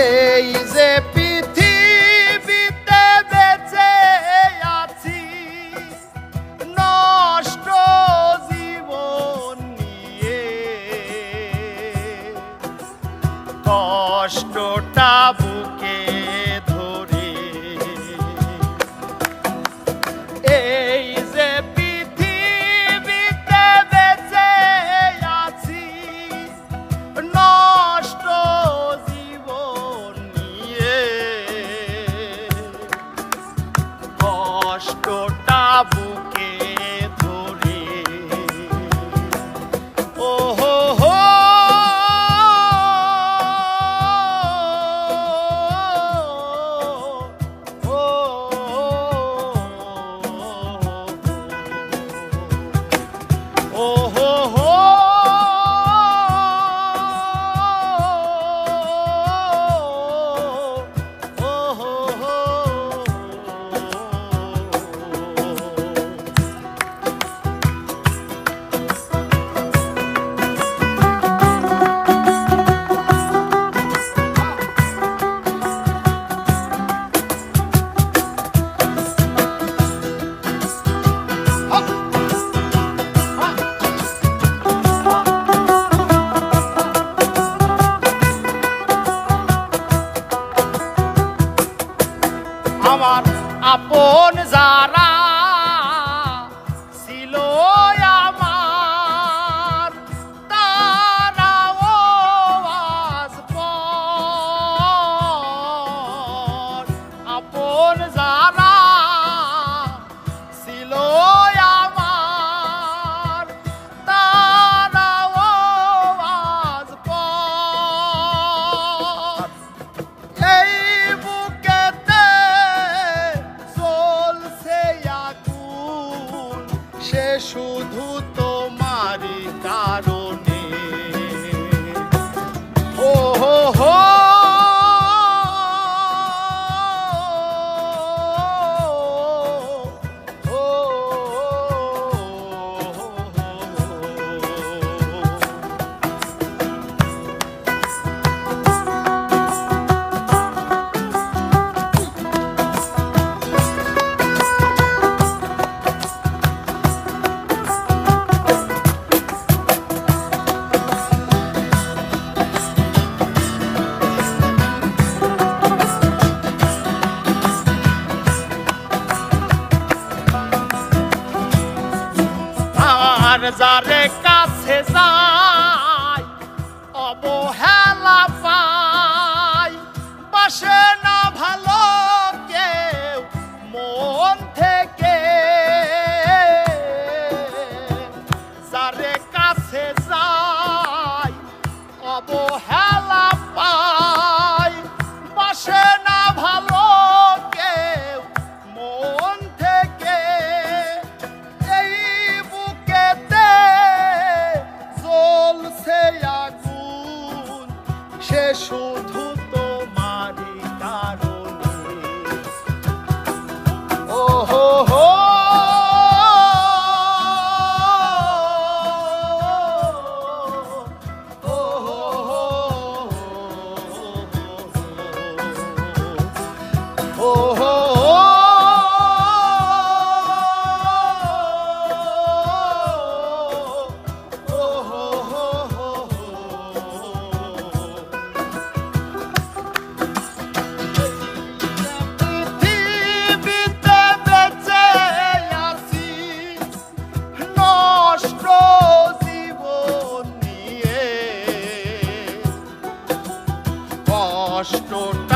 এই যে পৃথিবীতে বেঁচে আছি নষ্ট জীবন নিয়ে, কষ্টটা বুকে ধরে। এই যে পৃথিবীতে বেঁচে আছি নষ্ট জীবন নিয়ে, কষ্টটা বুকে ধরে। ও হো হো আমার আপন যারা ছিল আমার তারাও আজ পর। আপন যারা ছিল আমার তারাও আজ পর। এই বুকেতে সে শুধু তোমারই কারণে। ও হো হো যারে কাছে যাই অবহেলা পাই, বাসে না ভালো কেউ মন থেকে। যারে কাছে যাই অবহেলা পাই, বাসে না ভালো কেউ মন থেকে। সে শুধু তোমারই কারণে। ও হো হো কষ্টটা